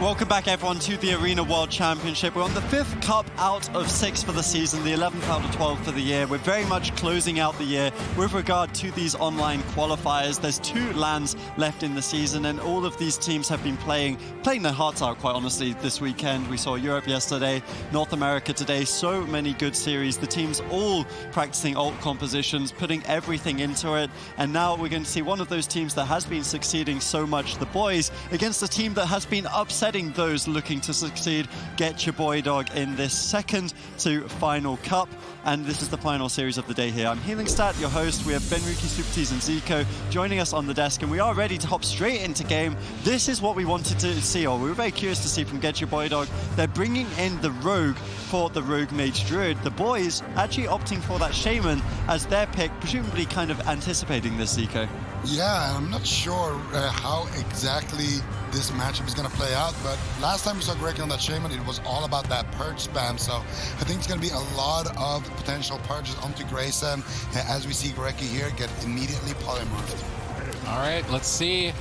Welcome back, everyone, to the Arena World Championship. We're on the 5th cup out of 6 for the season, the 11th out of 12 for the year. We're very much closing out the year with regard to these online qualifiers. There's 2 lands left in the season, and all of these teams have been playing their hearts out, quite honestly, this weekend. We saw Europe yesterday, North America today, so many good series. The teams all practicing ult compositions, putting everything into it, and now we're going to see one of those teams that has been succeeding so much, the boys, against a team that has been upsetting those looking to succeed. Getchur Boy Dog in this second to final cup, and this is the final series of the day here. I'm HealingStat, your host. We have Benruki, Supertees, and Zico joining us on the desk, and we are ready to hop straight into game. This is what we wanted to see, or we were very curious to see from Getchur Boy Dog. They're bringing in the Rogue for the Rogue Mage Druid. The boys actually opting for that Shaman as their pick, presumably kind of anticipating this, Zico. Yeah, and I'm not sure how exactly this matchup is going to play out, but last time we saw Greg on that Shaman, it was all about that purge spam, so I think it's going to be a lot of potential purges onto Grayson, as we see Greki here get immediately polymorphed. All right, let's see.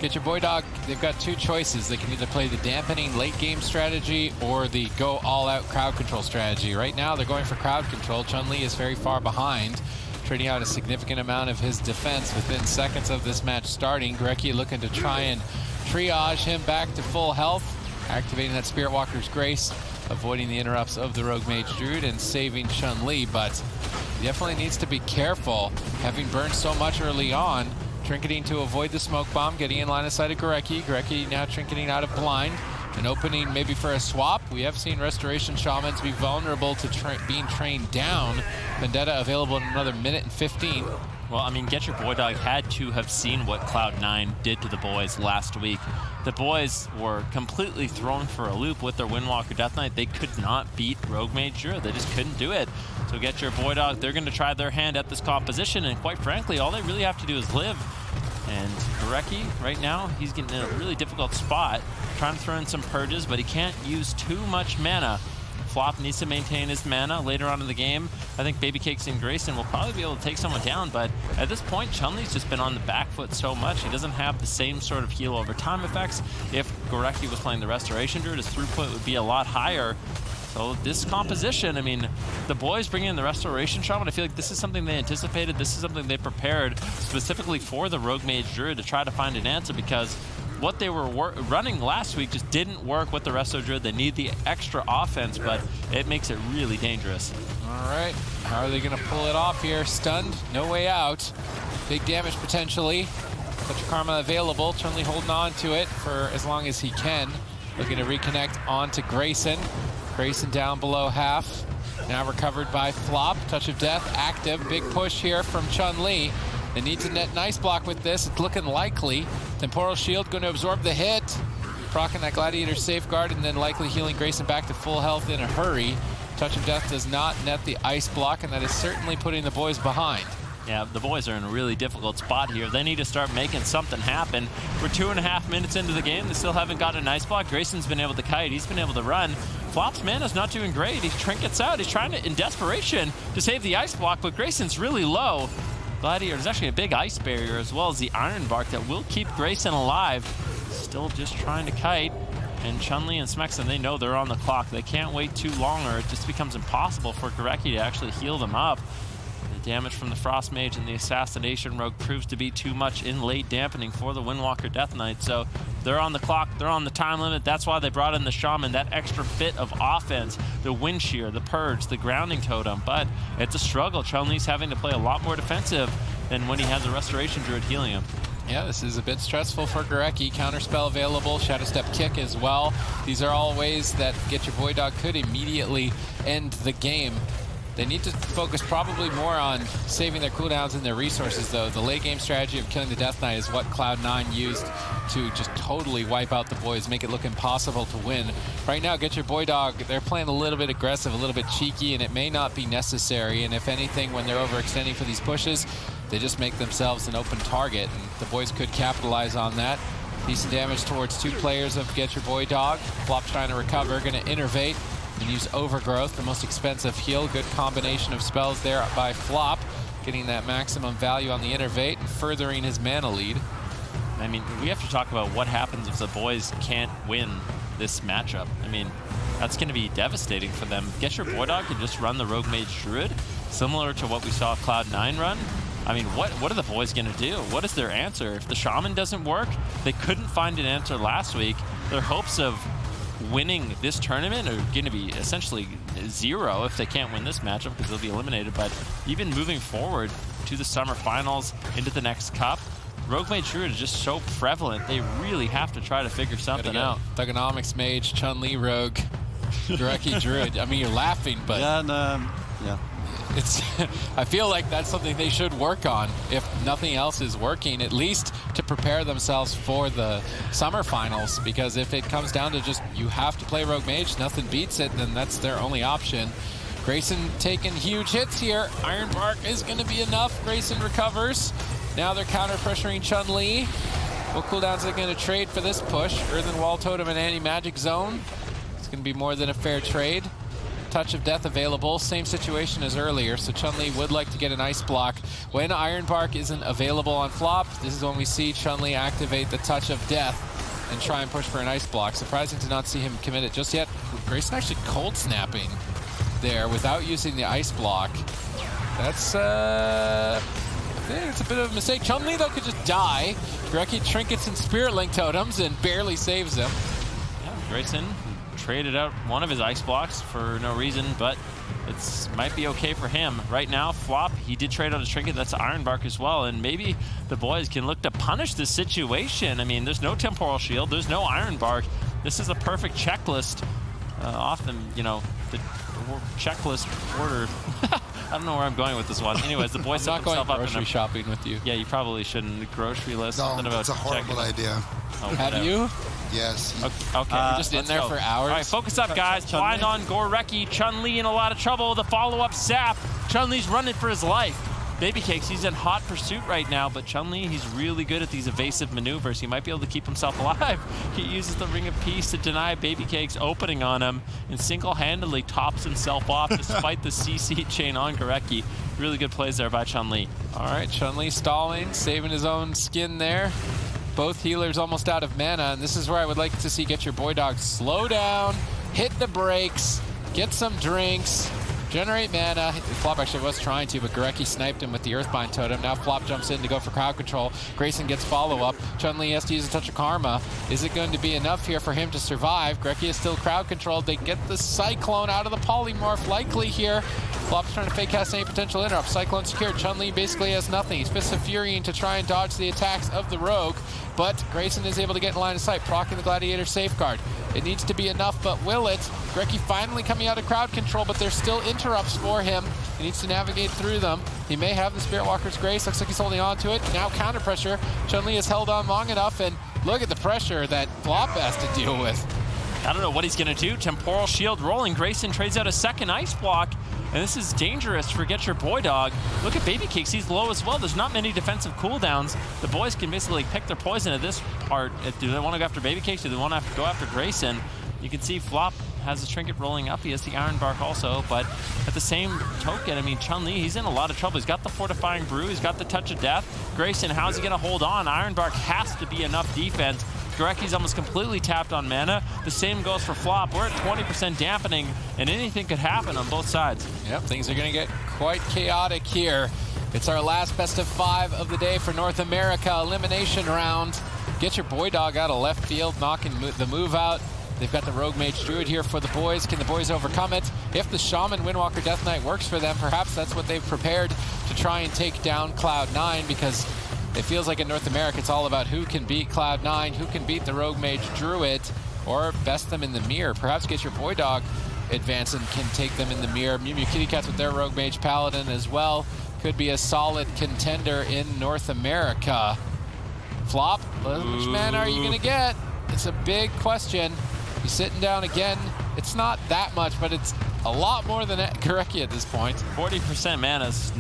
Getchur Boy Dog, they've got 2 choices. They can either play the dampening late game strategy or the go all out crowd control strategy. Right now, they're going for crowd control. Chun-Li is very far behind, trading out a significant amount of his defense within seconds of this match starting. Greki looking to try and triage him back to full health, activating that Spirit Walker's Grace, avoiding the interrupts of the Rogue Mage Druid and saving Chun-Li, but he definitely needs to be careful, having burned so much early on. Trinketing to avoid the smoke bomb, getting in line of sight of Greki. Greki now trinketing out of blind. An opening maybe for a swap. We have seen Restoration Shamans be vulnerable to being trained down. Vendetta available in another minute and 15. Well, I mean, Getchur Boy Dog had to have seen what Cloud9 did to the boys last week. The boys were completely thrown for a loop with their Windwalker Death Knight. They could not beat Rogue Mage Druid. They just couldn't do it. So Getchur Boy Dog, they're going to try their hand at this composition, and quite frankly, all they really have to do is live. And Greki, right now, he's getting in a really difficult spot, trying to throw in some purges, but he can't use too much mana. Flop needs to maintain his mana later on in the game. I think Baby Cakes and Grayson will probably be able to take someone down, but at this point, Chun-Li's just been on the back foot so much. He doesn't have the same sort of heal over time effects. If Greki was playing the Restoration Druid, his throughput would be a lot higher. So this composition, I mean, the boys bringing in the Restoration Shaman, I feel like this is something they anticipated. This is something they prepared specifically for the Rogue Mage Druid to try to find an answer, because what they were running last week just didn't work with the Resto Druid. They need the extra offense, but it makes it really dangerous. All right, how are they going to pull it off here? Stunned, no way out. Big damage potentially. Touch of Karma available. Chun-Li holding on to it for as long as he can. Looking to reconnect onto Grayson. Grayson down below half. Now recovered by Flop. Touch of Death active. Big push here from Chun-Li. They need to net nice block with this. It's looking likely. Temporal Shield going to absorb the hit. Procking that Gladiator Safeguard, and then likely healing Grayson back to full health in a hurry. Touch of Death does not net the ice block, and that is certainly putting the boys behind. Yeah, the boys are in a really difficult spot here. They need to start making something happen. We're 2.5 minutes into the game. They still haven't got an ice block. Grayson's been able to kite. He's been able to run. Flop's mana's not doing great. He trinkets out. He's trying to, in desperation, to save the ice block, but Grayson's really low. Gladiator, there's actually a big ice barrier, as well as the Iron Bark that will keep Grayson alive. Still just trying to kite. And Chun-Li and Smexon, they know they're on the clock. They can't wait too long, or it just becomes impossible for Greki to actually heal them up. The damage from the Frost Mage and the Assassination Rogue proves to be too much in late dampening for the Windwalker Death Knight. So they're on the clock, they're on the time limit. That's why they brought in the Shaman, that extra bit of offense, the Wind Shear, the Purge, the Grounding Totem. But it's a struggle. Chun-Li's having to play a lot more defensive than when he has a Restoration Druid healing him. Yeah, this is a bit stressful for Greki. Counterspell available, Shadow Step Kick as well. These are all ways that Getchur Boy Dog could immediately end the game. They need to focus probably more on saving their cooldowns and their resources, though. The late game strategy of killing the Death Knight is what Cloud9 used to just totally wipe out the boys, make it look impossible to win. Right now, Getchur Boy Dog, they're playing a little bit aggressive, a little bit cheeky, and it may not be necessary. And if anything, when they're overextending for these pushes, they just make themselves an open target, and the boys could capitalize on that. Decent damage towards 2 players of Getchur Boy Dog. Flop trying to recover, going to innervate and use Overgrowth, the most expensive heal. Good combination of spells there by Flop, getting that maximum value on the innervate and furthering his mana lead. I mean, we have to talk about what happens if the boys can't win this matchup. I mean, that's going to be devastating for them. Getchur Boydog can just run the Rogue Mage Druid, similar to what we saw Cloud9 run. I mean, what are the boys going to do? What is their answer? If the Shaman doesn't work, they couldn't find an answer last week. Their hopes of winning this tournament are going to be essentially zero if they can't win this matchup, because they'll be eliminated. But even moving forward to the summer finals, into the next cup, Rogue Mage Druid is just so prevalent. They really have to try to figure something out. Thugonomics Mage, Chun-Li Rogue, Gorecki Druid. I mean, you're laughing, but yeah. it's I feel like that's something they should work on if nothing else is working, at least to prepare themselves for the summer finals, because if it comes down to just you have to play Rogue Mage, nothing beats it, then that's their only option. Grayson taking huge hits here. Iron Bark is going to be enough. Grayson recovers. Now they're counter pressuring Chun-Li. What cooldowns are they going to trade for this push? Earthen Wall Totem and Anti-Magic Zone. It's going to be more than a fair trade. Touch of Death available, same situation as earlier, so Chun-Li would like to get an Ice Block. When Iron Bark isn't available on flop, this is when we see Chun-Li activate the Touch of Death and try and push for an Ice Block. Surprising to not see him commit it just yet. Grayson actually cold snapping there without using the Ice Block. That's I think it's a bit of a mistake. Chun-Li though could just die. Gorecki trinkets and Spirit Link Totems and barely saves him. Yeah, Grayson traded out one of his Ice Blocks for no reason, but it might be okay for him. Right now, flop, he did trade out a trinket. That's Iron Bark as well, and maybe the boys can look to punish this situation. I mean, there's no Temporal Shield, there's no Iron Bark. This is a perfect checklist. Often, you know, the checklist order. I don't know where I'm going with this one. Anyways, the boys I'm not set going themselves up grocery shopping with you. Yeah, you probably shouldn't. Grocery list. No, Something about it's a horrible idea. Oh, Have whatever. you? Yes. Okay, You're just in let's there go. for hours? All right, focus up, guys. Blind on Gorecki. Chun-Li in a lot of trouble. The follow-up zap. Chun-Li's running for his life. Baby Cakes, he's in hot pursuit right now, but Chun-Li, he's really good at these evasive maneuvers. He might be able to keep himself alive. He uses the Ring of Peace to deny Baby Cakes opening on him and single-handedly tops himself off despite the CC chain on Gorecki. Really good plays there by Chun-Li. All right, Chun-Li stalling, saving his own skin there. Both healers almost out of mana, and this is where I would like to see Getchur Boydog slow down, hit the brakes, get some drinks, generate mana. Flop actually was trying to, but Gorecki sniped him with the Earthbind Totem. Now Flop jumps in to go for crowd control. Grayson gets follow-up. Chun-Li has to use a Touch of Karma. Is it going to be enough here for him to survive? Gorecki is still crowd controlled. They get the Cyclone out of the Polymorph likely here. Flop's trying to fake cast any potential interrupt. Cyclone secured. Chun-Li basically has nothing. He's Fist of Fury to try and dodge the attacks of the Rogue, but Grayson is able to get in line of sight, proccing the Gladiator Safeguard. It needs to be enough, but will it? Gorecki finally coming out of crowd control, but there's still interrupts for him. He needs to navigate through them. He may have the Spirit Walker's Grace. Looks like he's holding on to it. Now counter pressure. Chun-Li has held on long enough, and look at the pressure that Flop has to deal with. I don't know what he's going to do. Temporal Shield rolling. Grayson trades out a second Ice Block, and this is dangerous for Getchur Boydog. Look at Baby Cakes. He's low as well. There's not many defensive cooldowns. The boys can basically pick their poison at this part. Do they want to go after Baby Cakes? Do they want to go after Grayson? You can see Flop has his trinket rolling up. He has the Iron Bark also, but at the same token, I mean, Chun-Li, he's in a lot of trouble. He's got the Fortifying Brew. He's got the Touch of Death. Grayson, how's he going to hold on? Iron Bark has to be enough defense. Gorecki's almost completely tapped on mana. The same goes for Flop. We're at 20% dampening, and anything could happen on both sides. Yep, things are going to get quite chaotic here. It's our last best of 5 of the day for North America elimination round. Getchur Boydog out of left field, knocking the move out. They've got the Rogue Mage Druid here for the boys. Can the boys overcome it? If the Shaman Windwalker Death Knight works for them, perhaps that's what they've prepared to try and take down Cloud9, because it feels like in North America it's all about who can beat Cloud9, who can beat the Rogue Mage Druid, or best them in the mirror. Perhaps Getchur Boydog advance and can take them in the mirror. Mew Mew Kitty Cats with their Rogue Mage Paladin as well could be a solid contender in North America. Flop, which man are you going to get? It's a big question. He's sitting down again. It's not that much, but it's a lot more than Gorecki at this point. 40% mana is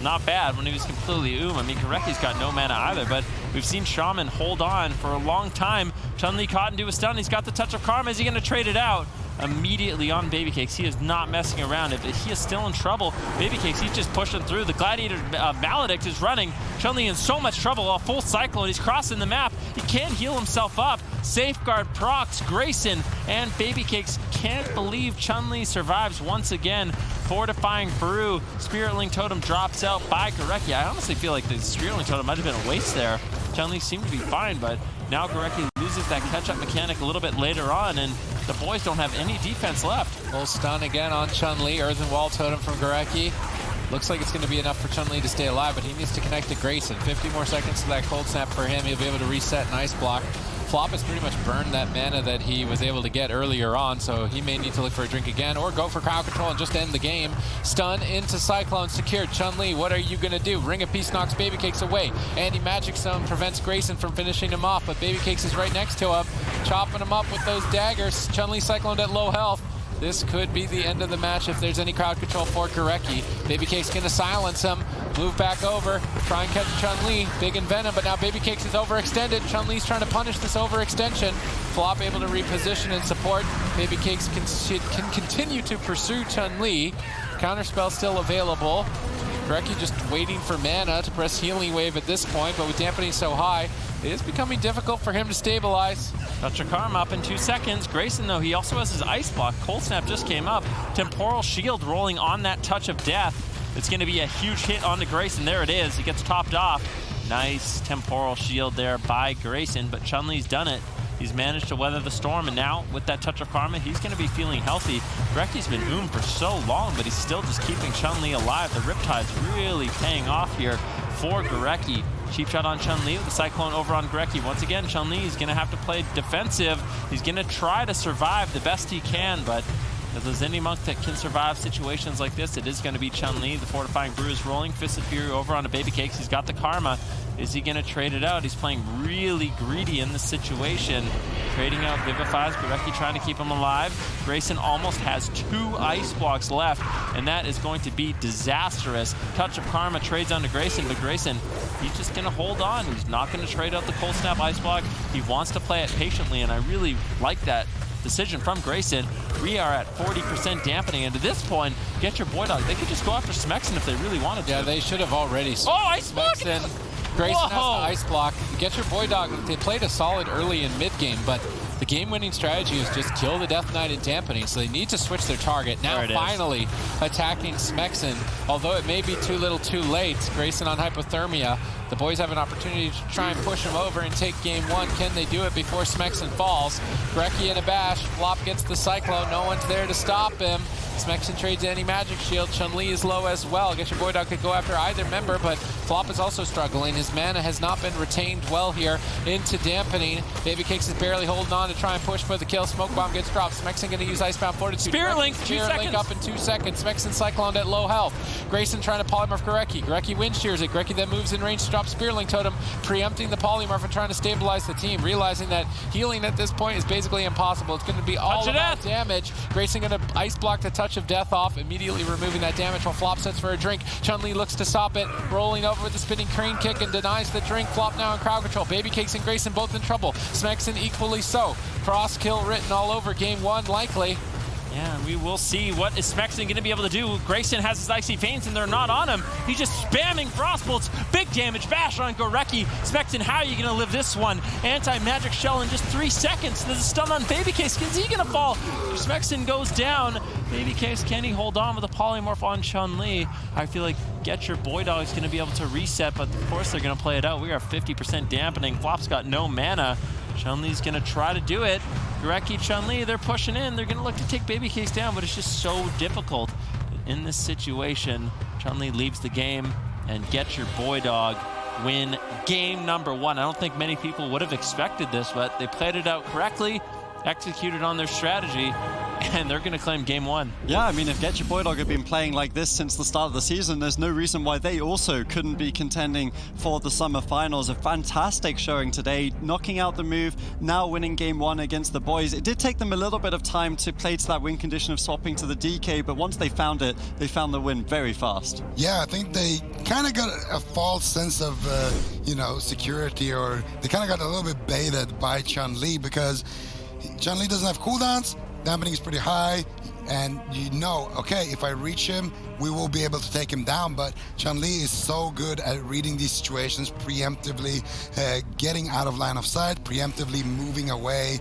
not bad when he was completely I mean, Gorecki's got no mana either, but we've seen Shaman hold on for a long time. Chun-Li caught into a stun. He's got the Touch of Karma. Is he going to trade it out? Immediately on Baby Cakes. He is not messing around. If he is still in trouble, Baby Cakes, he's just pushing through. The Gladiator Maledict is running. Chun-Li in so much trouble. A full Cyclone. He's crossing the map. He can't heal himself up. Safeguard procs Grayson, and Babycakes can't believe Chun-Li survives once again. Fortifying Brew, Spirit Link Totem drops out by Gorecki. I honestly feel like the Spirit Link Totem might have been a waste there. Chun-Li seemed to be fine, but now Gorecki loses that catch-up mechanic a little bit later on, and the boys don't have any defense left. Full stun again on Chun-Li. Earthen Wall Totem from Gorecki. Looks like it's going to be enough for Chun-Li to stay alive, but he needs to connect to Grayson. 50 more seconds to that cold snap for him. He'll be able to reset an ice block. Flop has pretty much burned that mana that he was able to get earlier on, so he may need to look for a drink again or go for crowd control and just end the game. Stun into Cyclone secured. Chun-Li, what are you going to do? Ring of Peace knocks Babycakes away. Anti-Magic Stone prevents Grayson from finishing him off, but Babycakes is right next to him, chopping him up with those daggers. Chun-Li cycloned at low health. This could be the end of the match if there's any crowd control for Gorecki. Babycake's gonna silence him, move back over, try and catch Chun-Li. Big Envenom, but now Babycakes is overextended. Chun-Li's trying to punish this overextension. Flop able to reposition and support. Babycakes can continue to pursue Chun-Li. Counterspell still available. Gorecki just waiting for mana to press Healing Wave at this point, but with dampening so high, it is becoming difficult for him to stabilize. Touch of Karma up in 2 seconds. Grayson, though, he also has his Ice Block. Cold Snap just came up. Temporal Shield rolling on that Touch of Death. It's going to be a huge hit onto Grayson. There it is. He gets topped off. Nice Temporal Shield there by Grayson, but Chun-Li's done it. He's managed to weather the storm, and now with that Touch of Karma, he's going to be feeling healthy. Gorecki's been oomed for so long, but he's still just keeping Chun-Li alive. The Riptide's really paying off here for Gorecki. Cheap shot on Chun-Li with the Cyclone over on Gorecki. Once again, Chun-Li is going to have to play defensive. He's going to try to survive the best he can, but if there's any monk that can survive situations like this, it is going to be Chun-Li. The Fortifying Brew is rolling. Fist of Fury over onto Babycakes. He's got the Karma. Is he going to trade it out? He's playing really greedy in this situation. Trading out Vivifies. Gorecki trying to keep him alive. Grayson almost has 2 Ice Blocks left, and that is going to be disastrous. Touch of Karma trades onto Grayson, but Grayson, he's just going to hold on. He's not going to trade out the Cold Snap Ice Block. He wants to play it patiently, and I really like that decision from Grayson. We are at 40% dampening, and to this point, Getchur Boydog, they could just go after Smexen if they really wanted to. Yeah, they should have already. Oh, Ice Block! Grayson has the Ice Block. Getchur Boydog, they played a solid early in mid-game, but the game-winning strategy is just kill the Death Knight in dampening, so they need to switch their target. Now finally attacking Smexen, although it may be too little too late. Grayson on Hypothermia. The boys have an opportunity to try and push him over and take game 1. Can they do it before Smexen falls? Gorecki in a bash. Flop gets the Cyclone. No one's there to stop him. Smexen trades Anti-Magic Shield. Chun-Li is low as well. Getchur Boydog could go after either member, but Flop is also struggling. His mana has not been retained well here into dampening. Babycakes is barely holding on to try and push for the kill. Smoke Bomb gets dropped. Smexen going to use Icebound Fortitude. Spirit Link, 2 Spirit seconds. Link up in 2 seconds. Smexen cycloned at low health. Grayson trying to polymorph Gorecki. Gorecki wind shears it. Gorecki then moves in range to drop Spirit Link Totem, preempting the polymorph and trying to stabilize the team, realizing that healing at this point is basically impossible. It's going to be all about damage. Grayson going to Ice Block the Touch of Death off, immediately removing that damage while Flop sets for a drink. Chun-Li looks to stop it, rolling over with the spinning crane kick and denies the drink. Flop now in crowd control. Babycakes and Grayson both in trouble. Smexen equally so. Cross kill written all over game 1 likely. Yeah, we will see what is Smexen going to be able to do. Grayson has his Icy Veins, and they're not on him. He's just spamming Frostbolts. Big damage bash on Gorecki. Smexen, how are you going to live this one? Anti-Magic Shell in just 3 seconds. There's a stun on Babycase. Is he going to fall? Smexen goes down. Babycase, can he hold on with a polymorph on Chun-Li? I feel like Getchur Boydog is going to be able to reset, but of course they're going to play it out. We are 50% dampening. Flop's got no mana. Chun-Li's going to try to do it. Gorecki, Chun-Li, they're pushing in. They're going to look to take Babycase down, but it's just so difficult in this situation. Chun-Li leaves the game, and Getchur Boydog win game number 1. I don't think many people would have expected this, but they played it out correctly, executed on their strategy, and they're going to claim game 1. Yeah, I mean, if Getchur Boydog had been playing like this since the start of the season, there's no reason why they also couldn't be contending for the summer finals. A fantastic showing today, knocking out the move, now winning game 1 against the boys. It did take them a little bit of time to play to that win condition of swapping to the DK, but once they found it, they found the win very fast. Yeah, I think they kind of got a false sense of, security, or they kind of got a little bit baited by Chun-Li because Chun-Li doesn't have cooldowns. Dampening is pretty high. and you know, okay, if I reach him, we will be able to take him down. But Chun-Li is so good at reading these situations, preemptively getting out of line of sight, preemptively moving away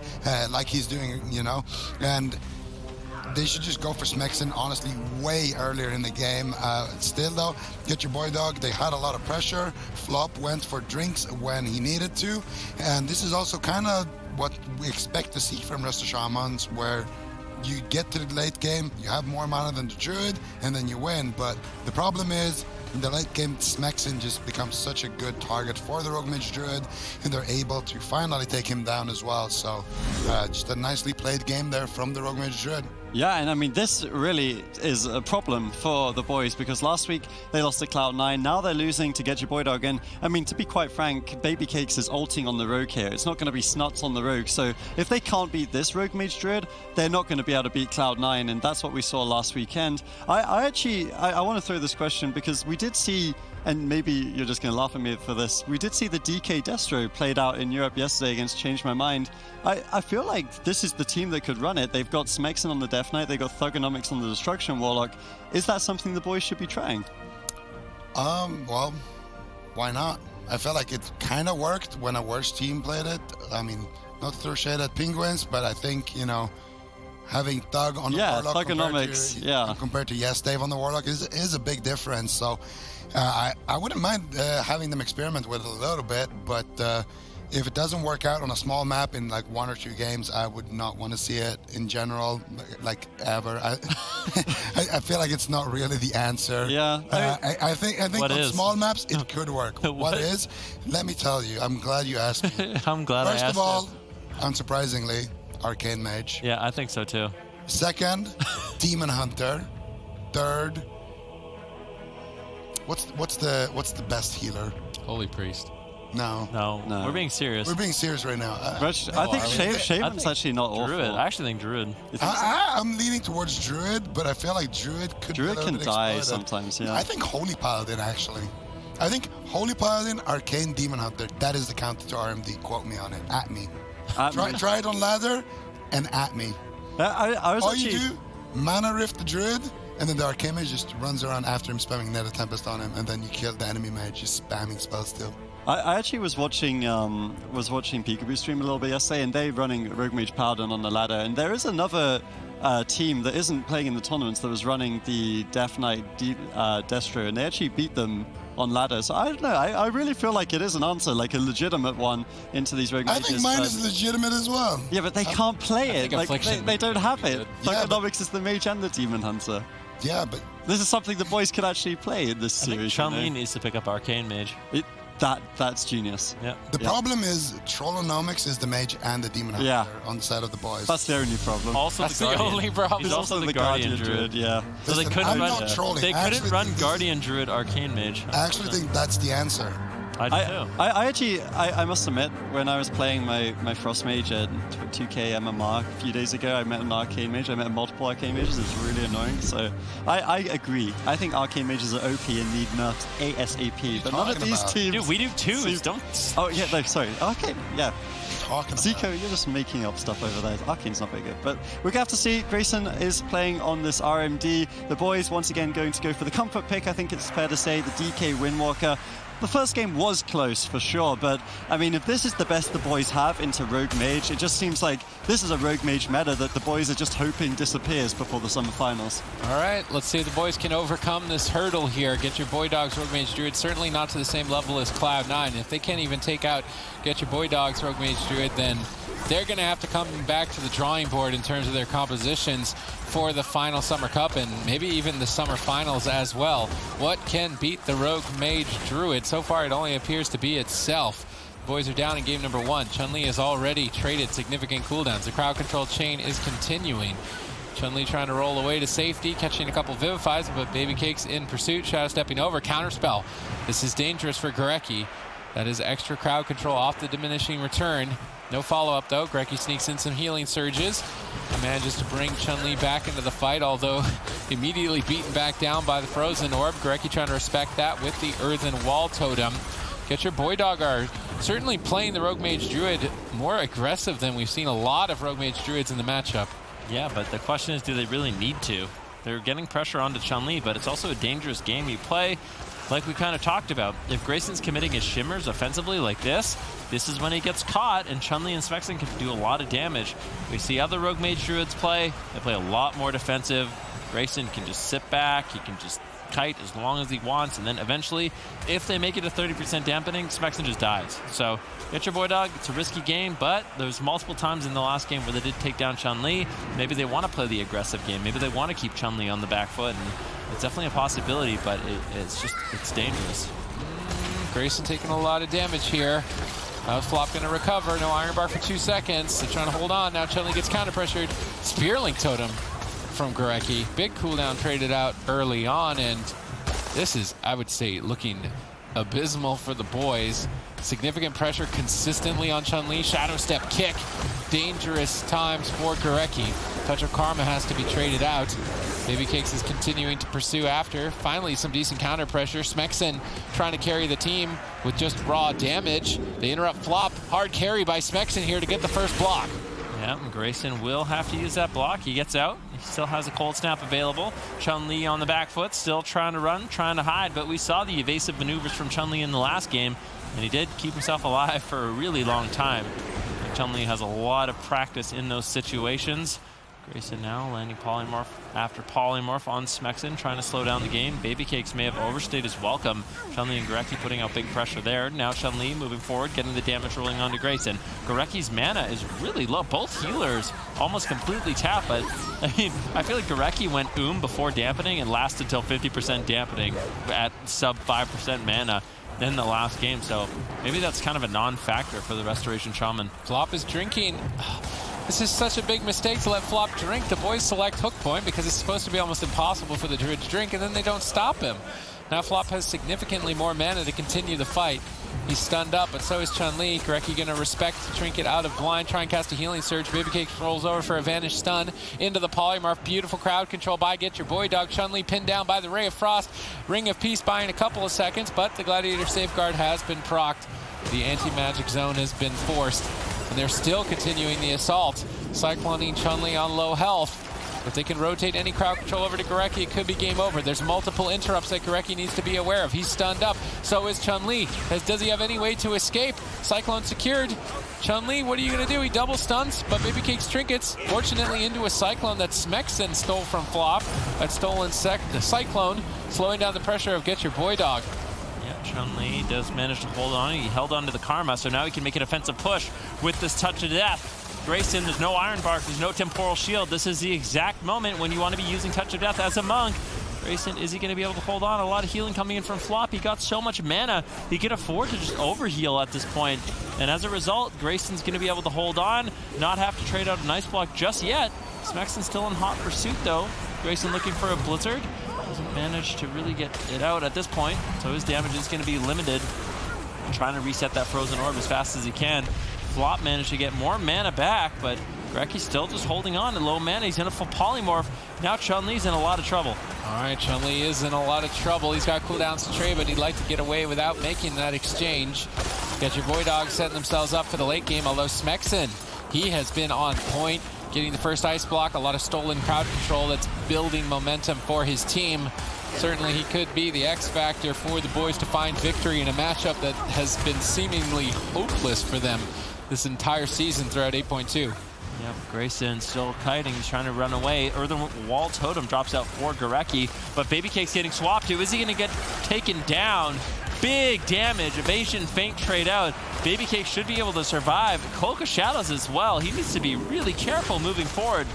like he's doing, you know, and they should just go for Smexen, honestly, way earlier in the game. Still, though, Get Your Boy Dog, they had a lot of pressure. Flop went for drinks when he needed to. And this is also kind of what we expect to see from Rest of Shamans, where you get to the late game, you have more mana than the Druid, and then you win. But the problem is, in the late game, Smexen just becomes such a good target for the Rogue Mage Druid, and they're able to finally take him down as well. So just a nicely played game there from the Rogue Mage Druid. Yeah, and I mean, this really is a problem for the boys, because last week they lost to Cloud9. Now they're losing to Get Your Boy Dog. And I mean, to be quite frank, Baby Cakes is ulting on the Rogue here. It's not going to be Snuts on the Rogue. So if they can't beat this Rogue Mage Druid, they're not going to be able to beat Cloud9. And that's what we saw last weekend. I want to throw this question, because we did see, and maybe you're just going to laugh at me for this, we did see the DK Destro played out in Europe yesterday against Change My Mind. I feel like this is the team that could run it. They've got Smexen on the Death Knight, they've got Thugonomics on the Destruction Warlock. Is that something the boys should be trying? Well, why not? I felt like it kind of worked when a worse team played it. I mean, not to throw shade at Penguins, but I think, you know, having Thug on the Warlock compared to Yes Dave on the Warlock is a big difference. So I wouldn't mind having them experiment with it a little bit, but if it doesn't work out on a small map in like 1 or 2 games, I would not want to see it in general, like ever. I feel like it's not really the answer. Yeah. I think on small maps it could work. What is? Let me tell you. I'm glad you asked me. I'm glad I asked. First of all, unsurprisingly, Arcane Mage. Yeah, I think so too. Second, Demon Hunter. Third, what's the best healer? Holy Priest. No. We're being serious. We're being serious right now. I think Shaman's actually not awful. Druid. I actually think Druid. I'm leaning towards Druid, but I feel like Druid can die sometimes, yeah. I think Holy Paladin, actually. I think Holy Paladin, Arcane, Demon Hunter, that is the counter to RMD. Quote me on it. At me. Try it on ladder and at me. All you do, mana rift the Druid, and then the Arcane Mage just runs around after him, spamming Nether Tempest on him, and then you kill the enemy mage, just spamming spells still. I actually was watching Peekaboo stream a little bit yesterday, and they're running Rogue Mage Paladin on the ladder. And there is another team that isn't playing in the tournaments that was running the Death Knight Destro, and they actually beat them on ladder. So I don't know. I really feel like it is an answer, like a legitimate one into these Rogue Mages. I think mine is legitimate as well. Yeah, but they can't play it. Like, they don't have it. Thugonomics is the Mage and the Demon Hunter. Yeah, but this is something the boys could actually play in this series. Chun-Li needs to pick up Arcane Mage. That's genius. Yeah. The problem is Trollonomics is the Mage and the Demon Hunter on the side of the boys. That's the only problem. Also, that's the only problem. He's also the Guardian Druid. Yeah. So they couldn't run Guardian Druid Arcane Mage. I actually think that's the answer. I must admit, when I was playing my Frost Mage at 2K MMR a few days ago, I met an Arcane Mage. I met multiple Arcane Mages. It's really annoying. So I agree. I think Arcane Mages are OP and need nerfs ASAP. But none of these teams... Dude, we do too. Oh, yeah, no, sorry. Arcane, yeah. Zico, you're just making up stuff over there. Arcane's not very good. But we're going to have to see. Grayson is playing on this RMD. The boys, once again, going to go for the comfort pick. I think it's fair to say the DK Windwalker. The first game was close for sure, but I mean, if this is the best the boys have into Rogue Mage, it just seems like this is a Rogue Mage meta that the boys are just hoping disappears before the summer finals. All right, let's see if the boys can overcome this hurdle here. Get Your Boy Dog's Rogue Mage Druid, certainly not to the same level as Cloud9. If they can't even take out Get Your Boy Dog's Rogue Mage Druid, then they're going to have to come back to the drawing board in terms of their compositions for the final Summer Cup and maybe even the Summer Finals as well. What can beat the Rogue Mage Druid? So far, it only appears to be itself. The boys are down in game number 1. Chun-Li has already traded significant cooldowns. The crowd control chain is continuing. Chun-Li trying to roll away to safety, catching a couple Vivifies, but Baby Cakes in pursuit. Shadow stepping over, counterspell. This is dangerous for Gorecki. That is extra crowd control off the diminishing return. No follow-up, though. Gorecki sneaks in some healing surges. He manages to bring Chun-Li back into the fight, although immediately beaten back down by the Frozen Orb. Gorecki trying to respect that with the Earthen Wall Totem. Get Your Boy Dog are certainly playing the Rogue Mage Druid more aggressive than we've seen a lot of Rogue Mage Druids in the matchup. Yeah, but the question is, do they really need to? They're getting pressure onto Chun-Li, but it's also a dangerous game. You play, like we kind of talked about, if Grayson's committing his shimmers offensively like this is when he gets caught, and Chun-Li and Smexen can do a lot of damage. We see other Rogue Mage Druids play. They play a lot more defensive. Grayson can just sit back. He can just kite as long as he wants, and then eventually, if they make it a 30% dampening, Smexen just dies. So, Getchur Voidog, it's a risky game, but there's multiple times in the last game where they did take down Chun-Li. Maybe they want to play the aggressive game. Maybe they want to keep Chun-Li on the back foot, and it's definitely a possibility, but it's dangerous. Grayson taking a lot of damage here. Flop going to recover. No Iron Bar for 2 seconds. They're trying to hold on. Now Chun-Li gets counter-pressured. Spearlink Totem from Gorecki. Big cooldown traded out early on, and this is, I would say, looking abysmal for the boys. Significant pressure consistently on Chun-Li. Shadow Step kick. Dangerous times for Gorecki. Touch of Karma has to be traded out. Baby Cakes is continuing to pursue after. Finally, some decent counter pressure. Smexen trying to carry the team with just raw damage. They interrupt Flop. Hard carry by Smexen here to get the first block. Yeah, Grayson will have to use that block. He gets out. He still has a cold snap available. Chun-Li on the back foot, still trying to run, trying to hide, but we saw the evasive maneuvers from Chun-Li in the last game, and he did keep himself alive for a really long time. Chun-Li has a lot of practice in those situations. Grayson now landing Polymorph after Polymorph on Smexen, trying to slow down the game. Baby Cakes may have overstayed his welcome. Chun-Li and Gorecki putting out big pressure there. Now Chun-Li moving forward, getting the damage rolling onto Grayson. Gorecki's mana is really low. Both healers almost completely tapped, but I mean, I feel like Gorecki went before dampening and lasted till 50% dampening at sub 5% mana in the last game, so maybe that's kind of a non-factor for the Restoration Shaman. Flop is drinking. This is such a big mistake to let Flop drink. The boys select Hook Point because it's supposed to be almost impossible for the Druid to drink, and then they don't stop him. Now Flop has significantly more mana to continue the fight. He's stunned up, but so is Chun-Li. Gorecki gonna respect Trinket out of blind, try and cast a healing surge. Baby Cake rolls over for a vanish stun into the Polymorph. Beautiful crowd control by Getchur Voidog. Chun-Li pinned down by the Ray of Frost. Ring of Peace buying a couple of seconds, but the Gladiator Safeguard has been procced. The anti-magic zone has been forced, and they're still continuing the assault. Cycloning Chun-Li on low health. If they can rotate any crowd control over to Gorecki, it could be game over. There's multiple interrupts that Gorecki needs to be aware of. He's stunned up. So is Chun-Li. Does he have any way to escape? Cyclone secured. Chun-Li, what are you going to do? He double stuns, but Baby Cake's trinkets, fortunately, into a Cyclone that Smexen stole from Flop. That stolen the Cyclone, slowing down the pressure of Getchur Voidog. Yeah, Chun-Li does manage to hold on. He held on to the Karma, so now he can make an offensive push with this Touch of Death. Grayson, there's no Iron Bark, there's no Temporal Shield. This is the exact moment when you want to be using Touch of Death as a monk. Grayson, is he going to be able to hold on? A lot of healing coming in from Flop. He got so much mana, he can afford to just overheal at this point. And as a result, Grayson's going to be able to hold on, not have to trade out an Ice Block just yet. Smexen's still in hot pursuit, though. Grayson looking for a Blizzard. Doesn't manage to really get it out at this point, so his damage is going to be limited. Trying to reset that Frozen Orb as fast as he can. Flop managed to get more mana back, but Gorecki's still just holding on to low mana. He's in a full Polymorph. Now Chun-Li's in a lot of trouble. All right, Chun-Li is in a lot of trouble. He's got cooldowns to trade, but he'd like to get away without making that exchange. Getchur Voidog setting themselves up for the late game, although Smexen, he has been on point, getting the first Ice Block, a lot of stolen crowd control that's building momentum for his team. Certainly he could be the X factor for the boys to find victory in a matchup that has been seemingly hopeless for them this entire season throughout 8.2. Yep, Grayson still kiting. He's trying to run away. Earthen Wall Totem drops out for Gorecki, but Baby Cake's getting swapped to. Is he going to get taken down? Big damage. Evasion, feint trade out. Baby Cake should be able to survive. Cloak of Shadows as well. He needs to be really careful moving forward.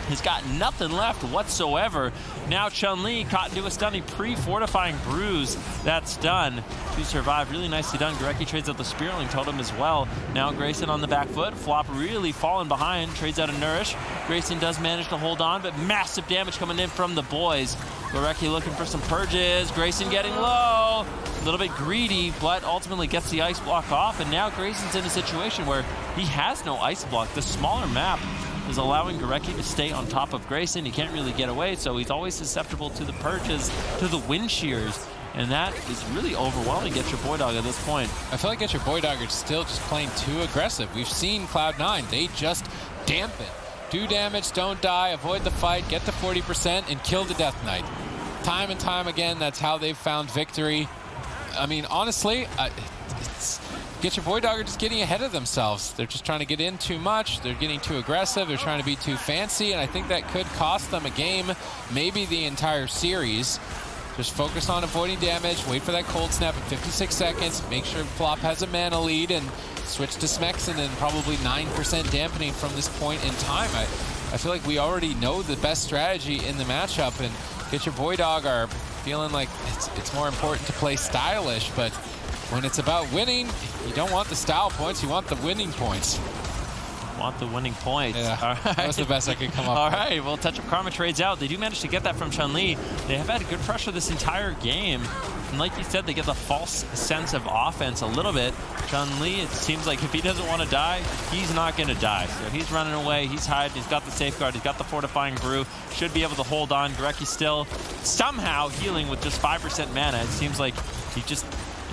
He's got nothing left whatsoever. Now Chun-Li caught into a stunning pre-fortifying bruise. That's done to survive. Really nicely done. Gorecki trades out the Spearling Totem as well. Now Grayson on the back foot. Flop really falling behind. Trades out a Nourish. Grayson does manage to hold on, but massive damage coming in from the boys. Gorecki looking for some purges. Grayson getting low. A little bit greedy, but ultimately gets the Ice Block off. And now Grayson's in a situation where he has no Ice Block. The smaller map is allowing Gorecki to stay on top of Grayson. He can't really get away, so he's always susceptible to the purges, to the wind shears, and that is really overwhelming Getchur Voidog at this point. I feel like Getchur Voidog are still just playing too aggressive. We've seen Cloud9, they just dampen Do damage, don't die, avoid the fight, get to 40%, and kill the Death Knight. Time and time again, that's how they've found victory. I mean, honestly, Getchur BoyDog are just getting ahead of themselves. They're just trying to get in too much. They're getting too aggressive. They're trying to be too fancy, and I think that could cost them a game, maybe the entire series. Just focus on avoiding damage, wait for that cold snap in 56 seconds, make sure Flop has a mana lead, and switch to Smexen and probably 9% dampening from this point in time. I feel like we already know the best strategy in the matchup, and Getchur BoyDog are feeling like it's more important to play stylish, but when it's about winning, you don't want the style points, you want the winning points. Want the winning points. Yeah, all right. That was the best I could come up All with. right, well, Touch of Karma trades out. They do manage to get that from Chun-Li. They have had good pressure this entire game. And like you said, they get the false sense of offense a little bit. Chun-Li, it seems like if he doesn't want to die, he's not going to die. So he's running away, he's hiding, he's got the safeguard, he's got the fortifying brew, should be able to hold on. Gorecki still somehow healing with just 5% mana. It seems like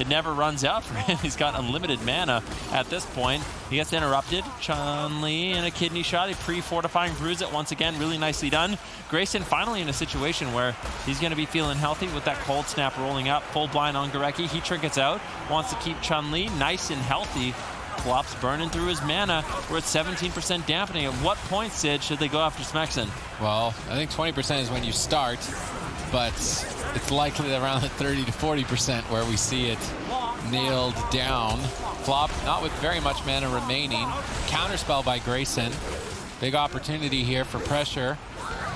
it never runs out for him. He's got unlimited mana at this point. He gets interrupted. Chun-Li in a kidney shot. A pre-fortifying bruise it once again. Really nicely done. Grayson finally in a situation where he's going to be feeling healthy with that cold snap rolling up. Full blind on Gorecki. He trinkets out. Wants to keep Chun-Li nice and healthy. Flop's burning through his mana. We're at 17% dampening. At what point, Sid, should they go after Smexen? Well, I think 20% is when you start, but it's likely around the 30 to 40% where we see it nailed down. Flop, not with very much mana remaining. Counterspell by Grayson. Big opportunity here for pressure.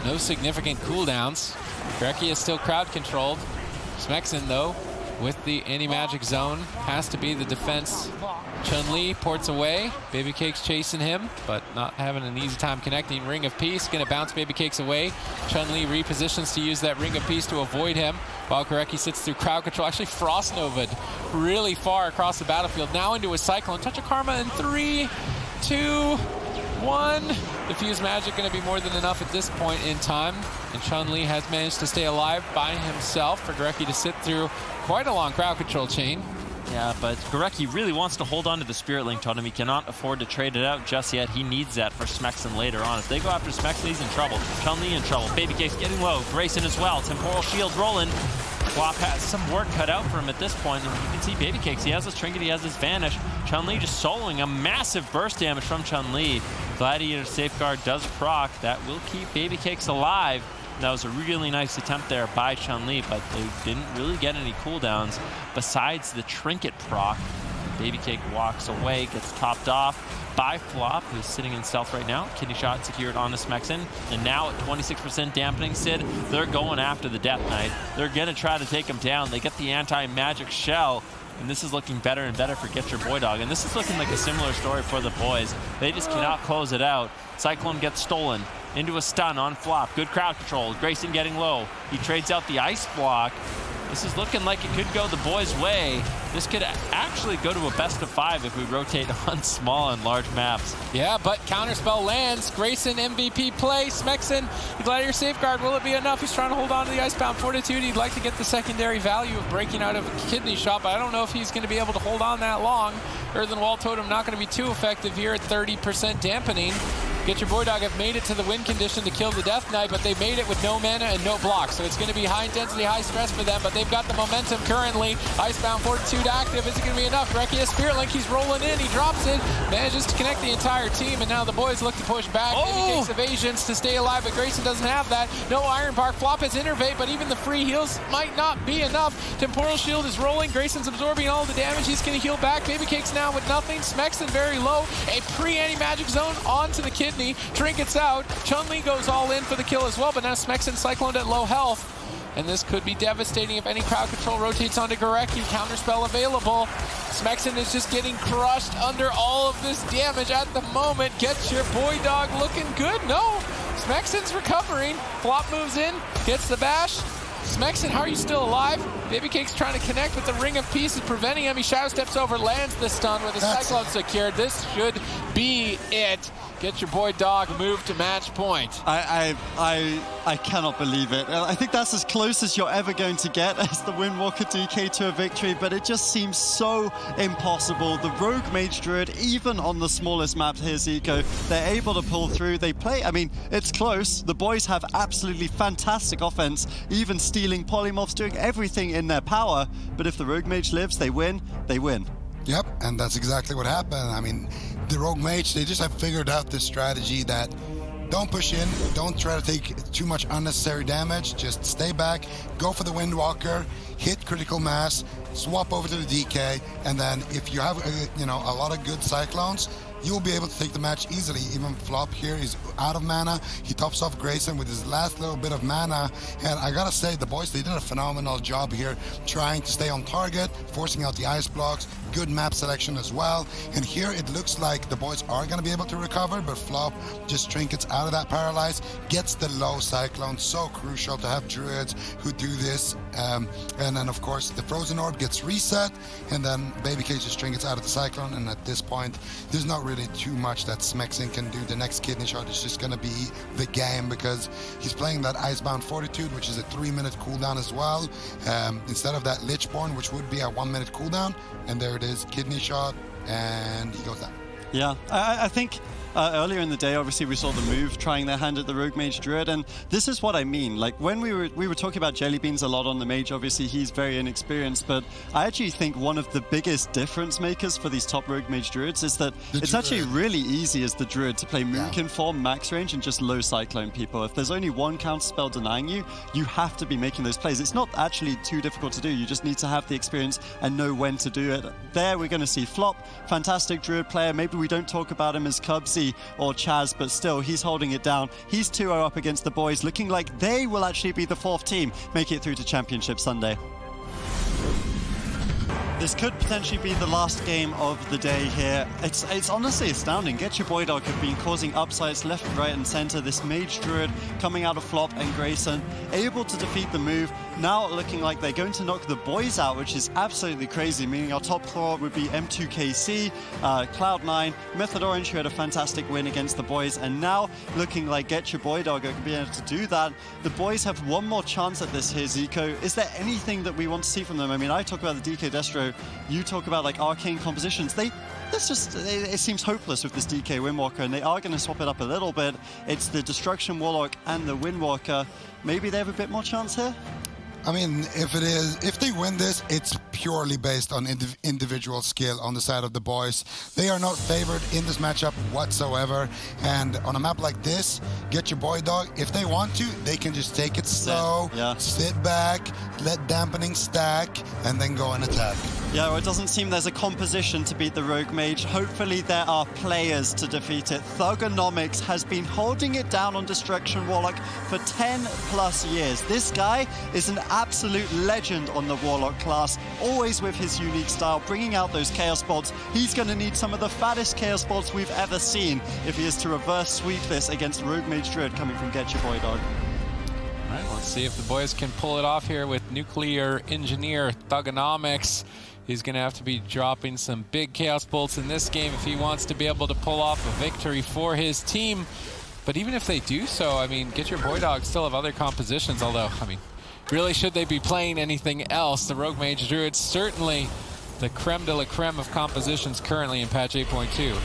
No significant cooldowns. Gorecki is still crowd controlled. Smexen, though, with the anti-magic zone, has to be the defense. Chun-Li ports away. Baby Cake's chasing him, but not having an easy time connecting. Ring of Peace gonna bounce Baby Cake's away. Chun-Li repositions to use that Ring of Peace to avoid him, while Gorecki sits through crowd control. Actually, Frost Nova'd really far across the battlefield. Now into a Cyclone. Touch of Karma in 3, 2, 1. Diffuse Magic gonna be more than enough at this point in time. And Chun-Li has managed to stay alive by himself for Gorecki to sit through quite a long crowd control chain. Yeah, but Gorecki really wants to hold on to the Spirit Link Totem. He cannot afford to trade it out just yet. He needs that for Smexen later on. If they go after Smexen, he's in trouble. Chun-Li in trouble. Baby Cake's getting low. Grayson as well. Temporal Shield rolling. Flop has some work cut out for him at this point. And you can see Baby Cakes. He has his Trinket. He has his Vanish. Chun-Li just soloing a massive burst damage from Chun-Li. Gladiator Safeguard does proc. That will keep Baby Cakes alive. That was a really nice attempt there by Chun-Li, but they didn't really get any cooldowns besides the Trinket proc. Baby Cake walks away, gets topped off by Flop, who's sitting in stealth right now. Kidney shot secured on the Smexen. And now at 26% dampening, Sid, they're going after the Death Knight. They're going to try to take him down. They get the anti-magic shell. And this is looking better and better for Getchur BoyDog. And this is looking like a similar story for the boys. They just cannot close it out. Cyclone gets stolen into a stun on Flop. Good crowd control. Grayson getting low. He trades out the ice block. This is looking like it could go the boys' way. This could actually go to a best of 5 if we rotate on small and large maps. Yeah, but counterspell lands. Grayson MVP play. Smexen, the Gladiator Safeguard. Will it be enough? He's trying to hold on to the Icebound Fortitude. He'd like to get the secondary value of breaking out of a kidney shot, but I don't know if he's going to be able to hold on that long. Earthen Wall Totem not going to be too effective here at 30% dampening. Getchur BoyDog have made it to the win condition to kill the Death Knight, but they made it with no mana and no block. So it's going to be high intensity, high stress for them, but they've got the momentum currently. Icebound Fortitude active. Is it going to be enough? Gorecki has Spirit Link. He's rolling in. He drops it. Manages to connect the entire team, and now the boys look to push back. Baby Cake's evasions to stay alive, but Grayson doesn't have that. No Iron Bark. Flop has Innervate, but even the free heals might not be enough. Temporal Shield is rolling. Grayson's absorbing all the damage. He's going to heal back. Baby Cake's now with nothing. Smexen very low. A pre-anti-magic zone onto the kidney. Trinkets out. Chun-Li goes all in for the kill as well, but now Smexen cycloned at low health. And this could be devastating if any crowd control rotates onto Gorecki. Counterspell available. Smexen is just getting crushed under all of this damage at the moment. Getchur BoyDog looking good. No, Smexen's recovering. Flop moves in, gets the bash. Smexen, how are you still alive? Baby Cake's trying to connect, but the Ring of Peace is preventing him. He shadow steps over, lands the stun with a Cyclone secured. This should be it. Get your boy Dog move to match point. I cannot believe it. I think that's as close as you're ever going to get as the Windwalker DK to a victory, but it just seems so impossible. The Rogue Mage Druid, even on the smallest map here, Zico, they're able to pull through. They play, I mean, it's close. The boys have absolutely fantastic offense, even stealing polymorphs, doing everything in their power. But if the Rogue Mage lives, they win, they win. Yep, and that's exactly what happened. I mean, the Rogue Mage, they just have figured out this strategy that don't push in, don't try to take too much unnecessary damage, just stay back, go for the Windwalker, hit critical mass, swap over to the DK, and then if you have a lot of good Cyclones, you'll be able to take the match easily. Even Flop here is out of mana. He tops off Grayson with his last little bit of mana. And I gotta say, the boys, they did a phenomenal job here trying to stay on target, forcing out the ice blocks, good map selection as well. And here it looks like the boys are gonna be able to recover, but Flop just trinkets out of that paralyze, gets the low Cyclone. So crucial to have Druids who do this. And then, of course, the Frozen Orb gets reset, and then Baby K just trinkets out of the Cyclone. And at this point, there's not really too much that Smexin can do. The next Kidney Shot is just going to be the game because he's playing that Icebound Fortitude, which is a 3-minute cooldown as well, instead of that Lichborn, which would be a 1-minute cooldown. And there it is, Kidney Shot, and he goes down. Yeah, I think earlier in the day, obviously, we saw the move trying their hand at the Rogue Mage Druid, and this is what I mean. Like, when we were talking about Jelly Beans a lot on the Mage, obviously, he's very inexperienced, but I actually think one of the biggest difference makers for these top Rogue Mage Druids is that it's actually really easy as the Druid to play Moonkin form, max range, and just low Cyclone people. If there's only one counter spell denying you, you have to be making those plays. It's not actually too difficult to do. You just need to have the experience and know when to do it. There, we're going to see Flop, fantastic Druid player. Maybe we don't talk about him as Cubsy or Chaz, but still, he's holding it down. He's 2-0 up against the boys, looking like they will actually be the 4th team, make it through to Championship Sunday. This could potentially be the last game of the day here. It's honestly astounding. Get Your Boy Dog have been causing upsides left, right, and center. This Mage Druid coming out of Flop and Grayson, able to defeat the move. Now looking like they're going to knock the boys out, which is absolutely crazy, meaning our top 4 would be M2KC, Cloud9, Method Orange, who had a fantastic win against the boys, and now looking like Get Your Boy Dog are going to be able to do that. The boys have one more chance at this here, Zico. Is there anything that we want to see from them? I mean, I talk about the DK Destro, you talk about like arcane compositions. It seems hopeless with this DK Windwalker, and they are going to swap it up a little bit. It's the Destruction Warlock and the Windwalker. Maybe they have a bit more chance here? I mean, if they win this, it's purely based on individual skill on the side of the boys. They are not favored in this matchup whatsoever. And on a map like this, Get Your Boy Dog, if they want to, they can just take it slow, sit back, let dampening stack, and then go and attack. Yeah, well, it doesn't seem there's a composition to beat the Rogue Mage. Hopefully there are players to defeat it. Thugonomics has been holding it down on Destruction Warlock for 10 plus years. This guy is an absolute legend on the Warlock class, always with his unique style, bringing out those Chaos Bolts. He's going to need some of the fattest Chaos Bolts we've ever seen if he is to reverse sweep this against Rogue Mage Druid coming from Get Your Boy Dog. All right, let's see if the boys can pull it off here with Nuclear Engineer Thugonomics. He's going to have to be dropping some big Chaos Bolts in this game if he wants to be able to pull off a victory for his team. But even if they do so, I mean, Get Your Boy Dog still have other compositions, although, I mean, really, should they be playing anything else? The Rogue Mage Druid's certainly the creme de la creme of compositions currently in patch 8.2.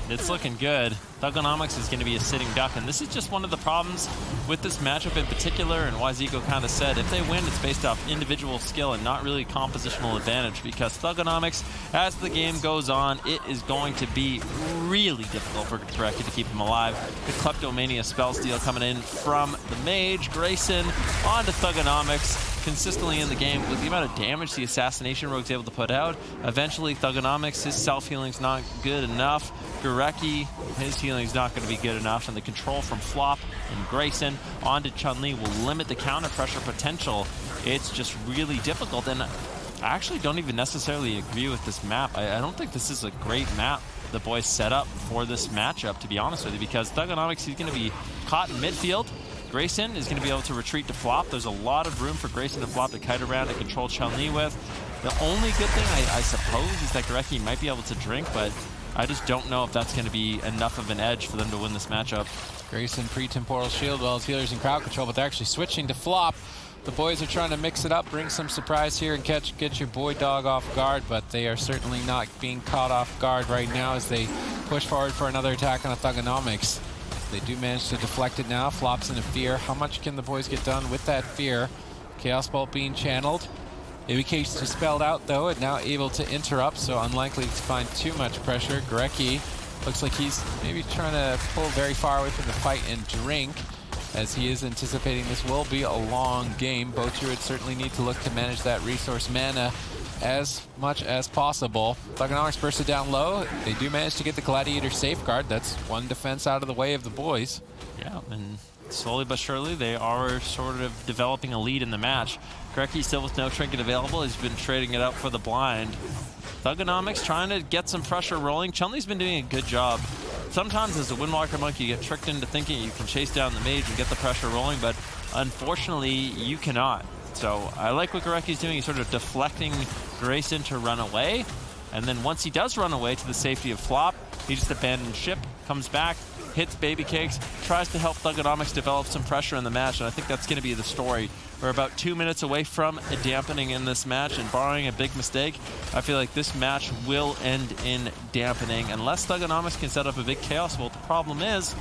It's looking good. Thugonomics is going to be a sitting duck, and this is just one of the problems with this matchup in particular, and why Zico kind of said if they win, it's based off individual skill and not really compositional advantage, because Thugonomics, as the game goes on, it is going to be really difficult for Gorecki to keep him alive. The Kleptomania spell steal coming in from the Mage, Grayson, onto Thugonomics, consistently in the game with the amount of damage the Assassination Rogue's able to put out. Eventually, Thugonomics, his self-healing's not good enough. Gorecki, his healing's not going to be good enough, and the control from Flop and Grayson onto Chun-Li will limit the counter pressure potential. It's just really difficult, and I actually don't even necessarily agree with this map. I don't think this is a great map the boys set up for this matchup, to be honest with you, because Thugonomics, he's going to be caught in midfield. Grayson is going to be able to retreat to Flop. There's a lot of room for Grayson to Flop to kite around and control Chun-Li with. The only good thing, I suppose, is that Gorecki might be able to drink, but I just don't know if that's going to be enough of an edge for them to win this matchup. Grayson pre-temporal shield while his healers in crowd control, but they're actually switching to flop. The boys are trying to mix it up, bring some surprise here, and get your boy dog off guard, but they are certainly not being caught off guard right now as they push forward for another attack on a Thugonomics. They do manage to deflect it now. Flops into fear. How much can the boys get done with that fear? Chaos Bolt being channeled. AWC dispelled out though, and now able to interrupt, so unlikely to find too much pressure. Gorecki looks like he's maybe trying to pull very far away from the fight and drink, as he is anticipating this will be a long game. Both Druids certainly need to look to manage that resource mana as much as possible. Thugonomics bursted down low. They do manage to get the Gladiator safeguard. That's one defense out of the way of the boys. Yeah, and slowly but surely they are sort of developing a lead in the match. Gorecki still with no trinket available. He's been trading it out for the blind. Thugonomics trying to get some pressure rolling. Chun-Li's been doing a good job. Sometimes as a Windwalker monk, you get tricked into thinking you can chase down the mage and get the pressure rolling, but unfortunately, you cannot. So I like what Gorecki's doing. He's sort of deflecting Grayson to run away, and then once he does run away to the safety of Flop, he just abandons ship, comes back, hits Baby Cakes, tries to help Thugonomics develop some pressure in the match, and I think that's going to be the story. We're about 2 minutes away from a dampening in this match, and barring a big mistake, I feel like this match will end in dampening unless Thugonomics can set up a big Chaos Bolt. The problem is,